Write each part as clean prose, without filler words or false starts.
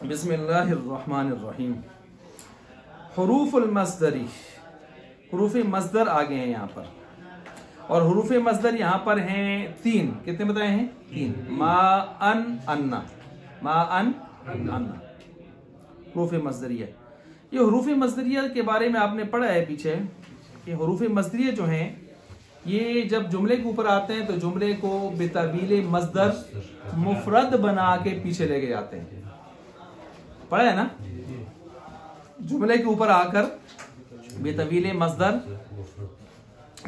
बिस्मिल्लाहिर्रहमानिर्रहीम। हुरूफुल मस्दरी, हुरूफ मस्दर आ गए हैं यहाँ पर, और हुरूफ मस्दर यहाँ पर हैं तीन। कितने बताए हैं? तीन। मा अन अन्ना, मा अन अन्ना हुरूफ मस्दरिया। ये हुरूफ मस्दरिया के बारे में आपने पढ़ा है पीछे कि हुरूफ मस्दरिया जो हैं ये जब जुमले के ऊपर आते हैं तो जुमले को बेतवील मस्दर मुफरद बना के पीछे लेके जाते हैं। पढ़ा है ना? जुमले के ऊपर आकर बेतवील मस्दर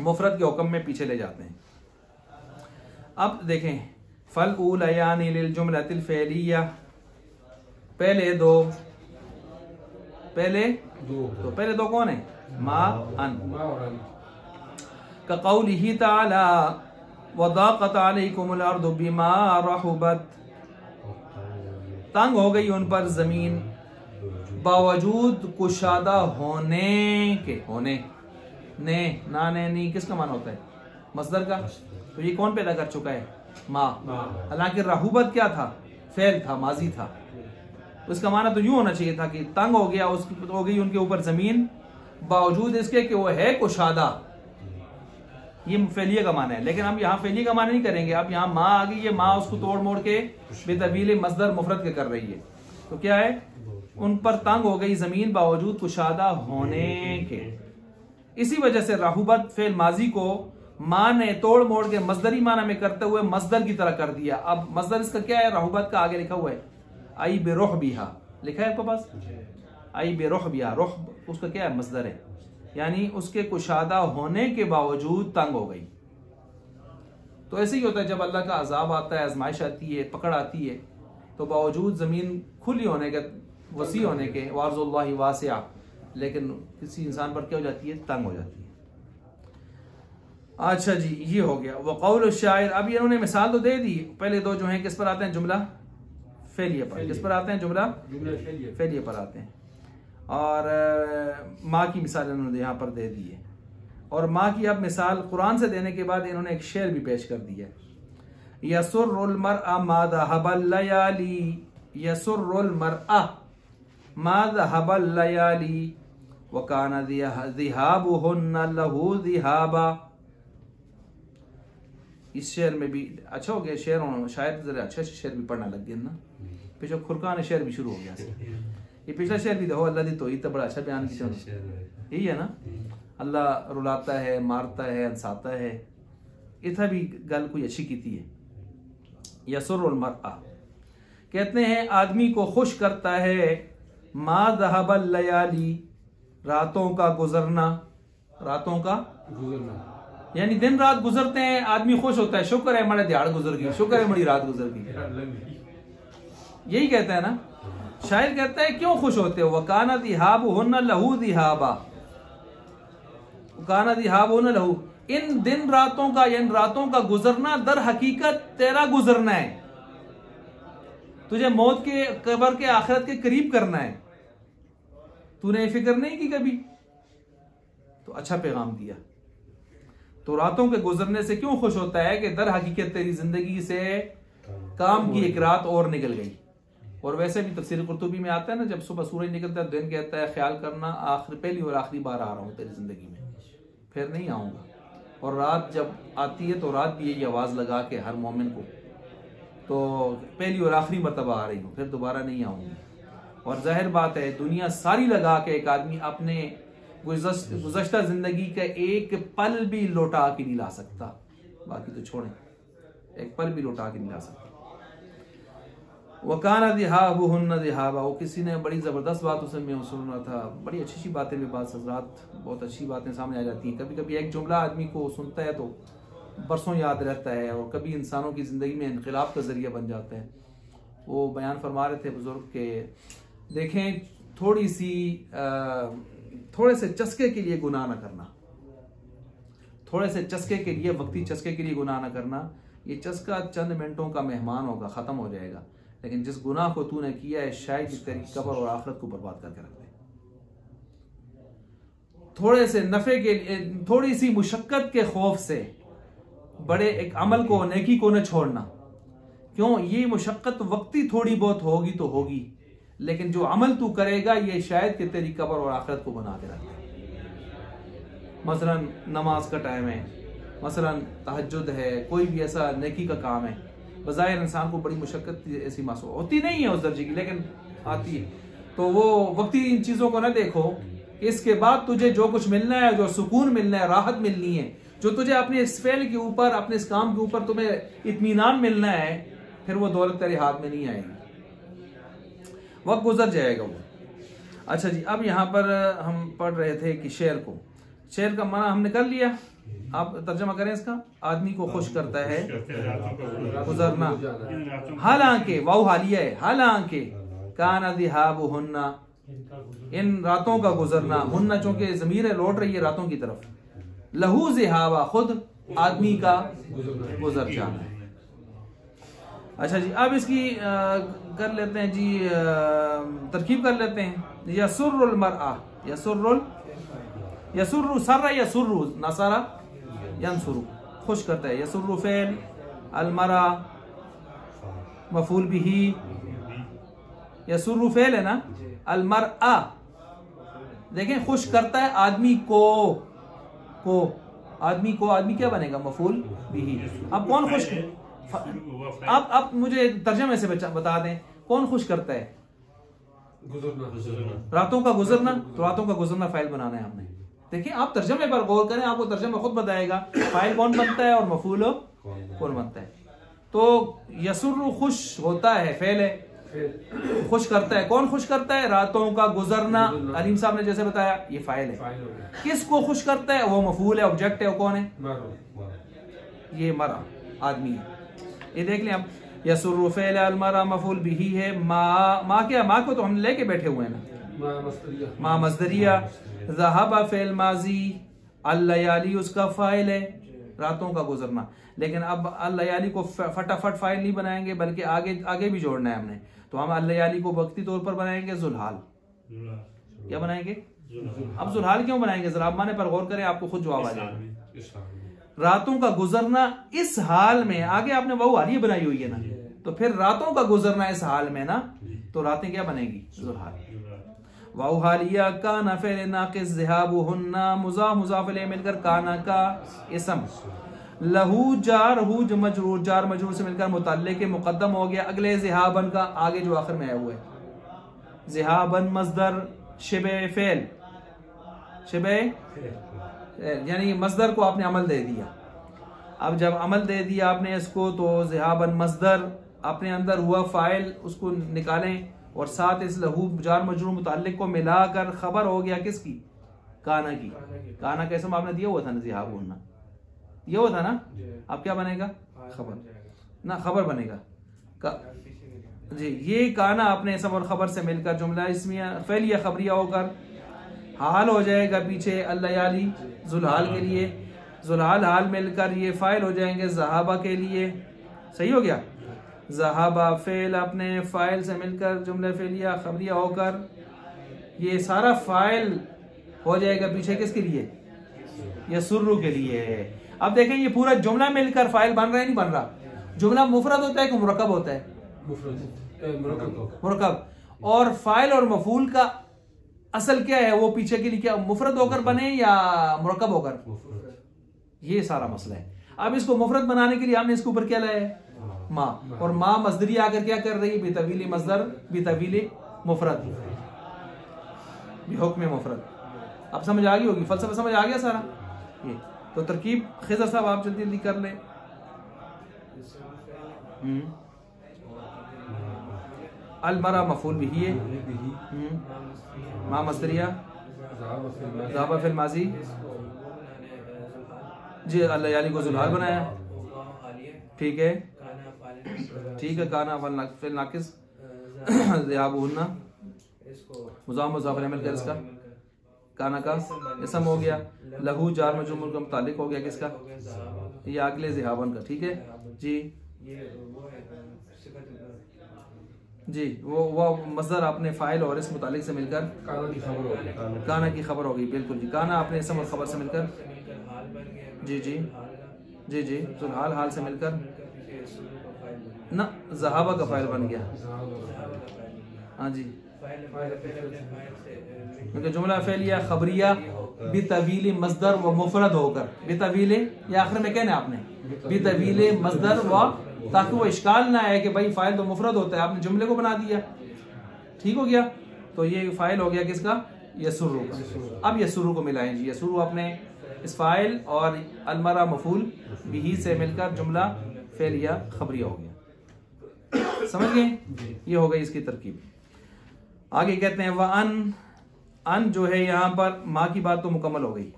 मुफरद के हुक्म में पीछे ले जाते हैं। अब देखें, फल उलयानी लिल जुमलतिल फ़ेलिया, पहले दो कौन है? मा अन। कक़ौलिही तआला वदाक़त अलैकुमुल अर्दु बिमा रहुबत, तंग हो गई उन पर जमीन बावजूद कुशादा होने के। होने ने ना ने नी किसका माना होता है? मस्दर का। तो ये कौन पैदा कर चुका है? माँ। हालांकि रहुबत क्या था? फेल था, माजी था। तो इसका माना तो यूं होना चाहिए था कि तंग हो गया, उसकी हो गई उनके ऊपर जमीन बावजूद इसके कि वो है कुशादा। ये फेलिया का माना है, लेकिन हम यहाँ फेलिया का माना नहीं करेंगे। अब यहाँ माँ आ गई, ये माँ उसको तोड़ मोड़ के बेतवील मस्दर मुफरद के कर रही है। तो क्या है? उन पर तंग हो गई जमीन बावजूद कुशादा होने के। इसी वजह से राहुबत फेल माजी को माँ ने तोड़ मोड़ के मस्दरी माना में करते हुए मस्दर की तरह कर दिया। अब मस्दर इसका क्या है? राहुबत का आगे लिखा हुआ है आई बेरोह बिहा, लिखा है आपके पास? आई बेरोह बिहा, रोह उसका क्या है? मस्दर है, यानी उसके कुशादा होने के बावजूद तंग हो गई। तो ऐसे ही होता है जब अल्लाह का अजाब आता है, आजमाइश आती है, पकड़ आती है, तो बावजूद जमीन खुली होने के, वसी होने के, वारजुल्लाहि वासिआ, लेकिन किसी इंसान पर क्या हो जाती है? तंग हो जाती है। अच्छा जी, ये हो गया वक़ौल शायर। अब ये इन्होंने मिसाल तो दे दी। पहले दो जो हैं किस पर आते हैं? जुमला फेलिया पर। किस पर आते हैं? जुमला फेलिया पर आते हैं। और माँ की मिसाल इन्होंने यहाँ पर दे दी है। और माँ की अब मिसाल कुरान से देने के बाद इन्होंने एक शेर भी पेश कर दिया है। यसुर्रुल मरअ मा ज़हबल लयाली, यसुर्रुल मरअ मा ज़हबल लयाली व काना ज़िहाबुहुन्ना लहू ज़िहाबा। इस शेर में भी अच्छा हो गया शेर, शायद जरा अच्छा शेर भी पढ़ना लग गया ना। पिछले खुरकान शेर भी शुरू हो गया। ये पिछला शेर भी देखो, अल्लाह दी तौहीद तो बड़ा अच्छा बयान किया। यही है ना, अल्लाह रुलाता है, मारता है, हंसाता है। इतना भी गल कोई अच्छी की थी। यसुर्रुल मरअ, कहते हैं आदमी को खुश करता है मा ज़हबल लयाली, रातों का गुजरना। रातों का गुजरना यानी दिन रात गुजरते हैं, आदमी खुश होता है। शुक्र है हमारे दिहाड़ गुजर गई, शुक्र है हमारी रात गुजर गई। यही कहता है ना शायर, कहता है क्यों खुश होते हो? वकाना ज़िहाबुहुन्ना लहू ज़िहाबा, वकाना ज़िहाबुहुन्ना लहू, इन दिन रातों का, इन रातों का गुजरना दर हकीकत तेरा गुजरना है। तुझे मौत के, कब्र के, आखिरत के करीब करना है। तूने फिक्र नहीं की कभी? तो अच्छा पैगाम दिया। तो रातों के गुजरने से क्यों खुश होता है कि दर हकीकत तेरी जिंदगी से काम की एक रात और निकल गई। और वैसे भी तफसीर कुर्तुबी में आता है ना, जब सुबह सूरज निकलता है दिन कहता है ख्याल करना आखिर पहली और आखिरी बार आ रहा हूँ तेरी जिंदगी में, फिर नहीं आऊँगा। और रात जब आती है तो रात भी यही आवाज़ लगा के हर मोमिन को, तो पहली और आखिरी मरतबा आ रही हूँ, फिर दोबारा नहीं आऊँगी। और जाहिर बात है दुनिया सारी लगा के एक आदमी अपने गुज़श्ता जिंदगी का एक पल भी लौटा के नहीं ला सकता। बाकी तो छोड़ें, एक पल भी लौटा के नहीं ला सकता। वकाना ज़िहाबुहुन्ना ज़िहाबा, वो किसी ने बड़ी ज़बरदस्त बात उसे मैं सुन रहा था। बड़ी अच्छी अच्छी बातें भी बात हज़रात, बहुत अच्छी बातें सामने आ जाती हैं। कभी कभी एक जुमला आदमी को सुनता है तो बरसों याद रहता है, और कभी इंसानों की ज़िंदगी में इनक़िलाब का ज़रिया बन जाता है। वो बयान फरमा रहे थे बुज़ुर्ग के, देखें थोड़े से चस्के के लिए गुनाह न करना, थोड़े से चस्के के लिए, वक्ती चस्के के लिए गुनाह न करना। ये चस्का चंद मिनटों का मेहमान होगा, ख़त्म हो जाएगा, लेकिन जिस गुनाह को तूने किया है शायद तेरी कब्र और आखिरत को बर्बाद करके रख दे। थोड़े से नफ़े के लिए, थोड़ी सी मुशक्क़त के खौफ से बड़े एक अमल को, नेकी को न छोड़ना। क्यों? ये मुशक्क़त वक्ती थोड़ी बहुत होगी तो होगी, लेकिन जो अमल तू करेगा ये शायद कि तेरी कब्र और आखिरत को बना के रखे। मसलन नमाज का टाइम है, मसलन तहज्जुद है, कोई भी ऐसा नेकी का काम है, बज़ाहिर इंसान को बड़ी मुशक्क़त ऐसी महसूस होती नहीं है उस दर्जे की, लेकिन आती है। तो वो वक्ती इन चीज़ों को ना देखो, इसके बाद तुझे जो कुछ मिलना है, जो सुकून मिलना है, राहत मिलनी है, जो तुझे अपने इस फेल के ऊपर, अपने इस काम के ऊपर तुम्हें इत्मीनान मिलना है, फिर वो दौलत तेरे हाथ में नहीं आएगी, वक्त गुजर जाएगा वो। अच्छा जी, अब यहाँ पर हम पढ़ रहे थे कि शेर को, शेर का माना हमने कर लिया, आप तर्जमा करें इसका। आदमी को खुश करता है गुजरना, हालांकि वाउ हालिया है, हालांकि काना दिहाबुहुन्ना, इन रातों का गुजरना, हुन्ना चूंकि ज़मीर है लौट रही है रातों की तरफ, लहू ज़िहाबा खुद आदमी का गुजर जाना है। अच्छा जी, अब इसकी कर लेते हैं जी, तरकीब कर लेते हैं। यसुर्रुल मरआ, यसुर्रु सर्रा यसुर्रु नसरा यंसुरु, खुश करता है। यसुर्रु फेल, अलमरा मफूल बिही, यसुर्रु फेल है ना, अलमरआ देखें खुश करता है आदमी को, आदमी को, आदमी क्या बनेगा, मफूल बिही। अब कौन खुश, अब मुझे तर्जमे से बता दें कौन खुश करता है, गुजरना, रातों का गुजरना, तो रातों का गुजरना फाइल बनाना है हमने। देखिए आप तर्जमे पर गौर करें, आपको तर्जमा खुद बताएगा फाइल कौन बनता है और मफूल कौन बनता है। तो यसुर्रु खुश होता है, फेल है, खुश करता है, कौन खुश करता है, रातों का गुजरना, अलीम साहब ने जैसे बताया ये फाइल है। किसको खुश करता है, वो मफूल है, ऑब्जेक्ट है, वो कौन है, ये मरा आदमी है। ये देख लें आप, यसुर्रु फेल अलमरा मफूल बिही है, माँ क्या, माँ को तो हम लेके बैठे हुए हैं ना, माँ मस्दरिया, ज़हाबा फेल माजी, अल-लयाली उसका फाइल है, रातों का गुजरना। लेकिन अब अल-लयाली को फटाफट फाइल नहीं बनाएंगे, बल्कि आगे भी जोड़ना है हमने, तो हम अल-लयाली को वक्ती तौर पर बनाएंगे जुल्हाल। क्या बनाएंगे, अब जुल्हाल क्यों बनाएंगे, जरा आप माने पर गौर करें, आपको खुद जवाब आ जाएगा। रातों का गुजरना इस हाल में, आगे आपने वो हालिया बनाई हुई है ना, तो फिर रातों का गुजरना इस हाल में ना, तो रातें क्या बनेगी, जुल्हाल। वाउ हालिया काना फेल नाकिस ज़िहाबुहुन्ना, मुज़ाफ मुज़ाफ इलैहि मिलकर काना का इसम, लहू जार हू मजरूर, जार मजरूर से मिलकर मुतल्लिक़ के मुक़द्दम हो गया अगले ज़िहाबन का, आगे जो आखिर में आया हुआ है। ज़िहाबन मस्दर शिबे फेल, शिबे यानी मस्दर को आपने अमल दे दिया। अब जब अमल दे दिया आपने इसको, तो ज़िहाबन मस्दर अपने अंदर हुआ फाइल, उसको निकालें और साथ इस लहू जार मजरूर मुताल्लिक को मिलाकर खबर हो गया किसकी, काना की। काना का इसम आपने दिया हुआ था ना, ज़िहाबुहुन्ना दिया हुआ था ना, अब क्या बनेगा, खबर ना, खबर बनेगा जी। ये काना अपने इसम और खबर से मिलकर जुमला इसमिया फ़ेलिया खबरिया होकर हाल हो जाएगा पीछे अल-लयाली जुल्हाल के लिए, जुल्हाल हाल मिलकर ये फाइल हो जाएंगे ज़हाबा के लिए। सही हो गया, ज़हाबा फेल अपने फाइल से मिलकर जुमला फेलिया खबरिया होकर ये सारा फाइल हो जाएगा पीछे किसके लिए, यसुर्रु के लिए। अब देखें ये पूरा जुमला मिलकर फाइल बन रहा है, नहीं बन रहा। जुमला मुफरद होता है कि मुरक्कब होता है, मुरक्कब। और फाइल और मफूल का असल क्या है, वो पीछे के लिए क्या मुफरद होकर बने या मुरक्कब होकर, ये सारा मसला है। अब इसको मुफरद बनाने के लिए हमने इसके ऊपर क्या लाया है, माँ, और माँ मजदरी आकर क्या कर रही है, बेतवीली मजदर बेतवीली मुफरद, हुक्म मुफरद। अब समझ आ गई होगी, फलसफा समझ आ गया सारा ये। तो तरकीब खिज़र साहब आप जल्दी जल्दी कर लें। अलमरा मफूल बिही है, माँ मस्दरिया, ज़हाबा फिल माजी जी, अल-लयाली को जुल्हाल बनाया, ठीक है, ठीक है। काना फिल नाकिस ज़िहाबुहुन्ना, मुज़ाफ मुज़ाफ इलैहि मिलकर इसका काना का इसम हो गया, लहू जार मजरूर का मुताल्लिक हो गया किसका, ये अगले ज़िहाबन का, ठीक है जी जी। वो मज़दर अपने फ़ाइल और इस मुतालिक से मिलकर काना की खबर हो गई, बिल्कुल जी। काना अपने इसम और खबर से मिलकर जी जी जी जी, जुल्हाल हाल से मिलकर ना ज़हाबा का फ़ाइल बन गया, हाँ जी, क्योंकि जुमला फेलिया खबरिया बितवील मसदर व मुफरद होकर, बितवील ये आखिर में कहना आपने, बितवील मसदर व, ताकि वो इश्काल ना आए कि भाई फाइल तो मुफरद होता है, आपने जुमले को बना दिया। ठीक हो गया। तो ये फाइल हो गया किसका, यसुरु का। अब यसुरु को मिलाएं जी, यसुरु अपने इस फाइल और अलमरा मफूल बिही से मिलकर जुमला फेलिया खबरिया हो गया। समझ गए, ये हो गई इसकी तरकीब। आगे कहते हैं व अन जो है यहाँ पर माँ की बात तो मुकम्मल हो गई।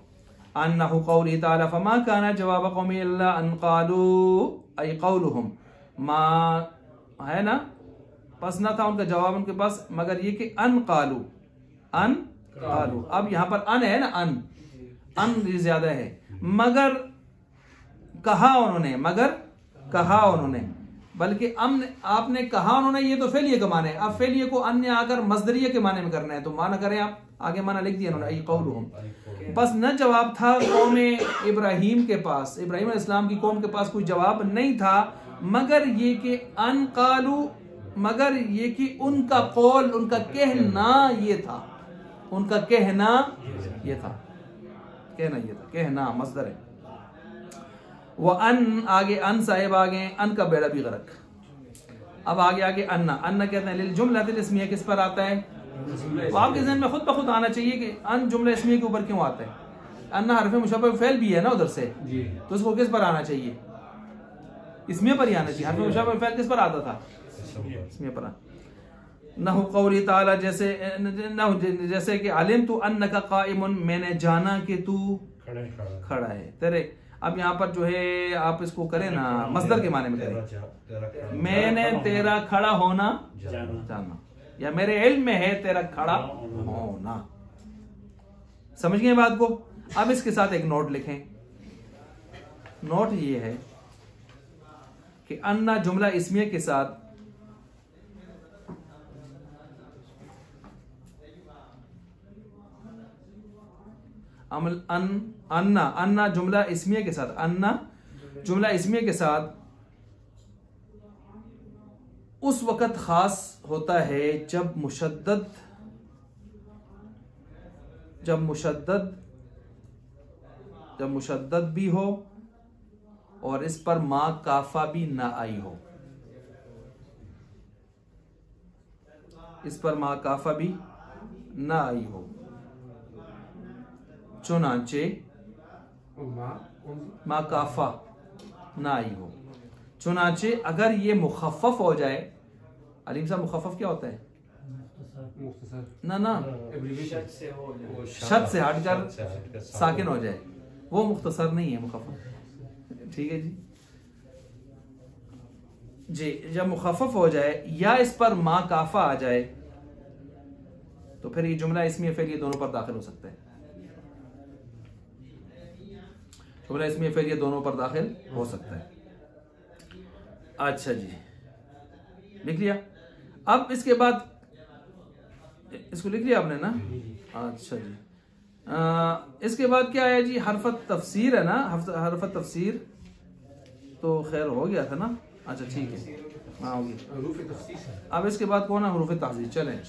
अन्नहु क़ौली ताला फमा काना जवाब कौमी इल्ला अन क़ालू अय क़ौलुहुम, माँ है ना, बस ना था उनका जवाब उनके पास मगर ये कि अन क़ालू, अन क़ालू। अब यहाँ पर अन है ना, अन ज्यादा है, मगर कहा उन्होंने, मगर कहा उन्होंने, बल्कि आपने कहा उन्होंने, ये तो फेलिए का माने। अब फेलिए को अन्य आकर मजदरिया के माने में करना है, तो माना करें आप, आगे माना लिख दिया उन्होंने, क़ौलुहुम। बस न जवाब था कौम इब्राहिम के पास, इब्राहिम अलैहिस्सलाम की कौम के पास कोई जवाब नहीं था, मगर ये कि अन क़ालू, मगर ये कि उनका कौल, उनका कहना ये था, उनका कहना ये था, कहना ये था, कहना मसदर है। वो अन आगे, अन साहिब आगे, अन का बेड़ा भी गरक। अब आगे अन्ना, अन्ना कहते हैं लिल जुमलतिल इस्मिया, किस पर आता है, तो आपके ज़हन में खुद ब खुद आना चाहिए कि अन जुमला इस्मिया के ऊपर क्यों आता है। अन्ना हरफ मुशब्बह फेल भी है ना उधर से, तो उसको किस पर आना चाहिए, इस्मिया पर ही आना चाहिए। हरफ मुशब्बह फेल किस पर आता था, इस्मिया पर। नहु क़ौली ताला, जैसे कि अलिम तु अन्नका क़ाइमुन, मैंने जाना कि तू खड़ा है तेरे। अब यहाँ पर जो है आप इसको करें ना, मसदर के माने में करें, मैंने तेरा खड़ा होना जाना, या मेरे इल्म में है तेरा खड़ा होना। समझ गए बात को। अब इसके साथ एक नोट लिखें, नोट ये है कि अन्ना जुमला इस्मिया के साथ अमल अन्ना जुमला इस्मिया के साथ, अन्ना जुमला इस्मिया के साथ उस वक़्त खास होता है जब मुशद्दद भी हो और इस पर मां काफा भी ना आई हो, इस पर मां काफा भी ना आई हो। चुनाचे मां काफा ना आई हो, चुनाचे अगर ये मुखफ़फ़ हो जाए, अलीम साहब मुखफ़फ़ क्या होता है, ना शद से हटकर साकिन हो जाए, वो मुख्तसर नहीं है मुखफ़फ़। ठीक है जी, जब मुखफ़फ़ हो जाए या इस पर मां काफा आ जाए तो फिर ये जुमला इसमें फिर ये दोनों पर दाखिल हो सकता है, जुमला इसमें फिर ये दोनों पर दाखिल हो सकता है। अच्छा जी, लिख लिया। अब इसके बाद इसको लिख लिया आपने ना, अच्छा जी। इसके बाद क्या है जी, हरफत तफसीर है ना, हरफत तफसीर तो खैर हो गया था ना, अच्छा ठीक है, हाँ हो गया। अब इसके बाद कौन है, हरूफ तहज़ीर। चलें।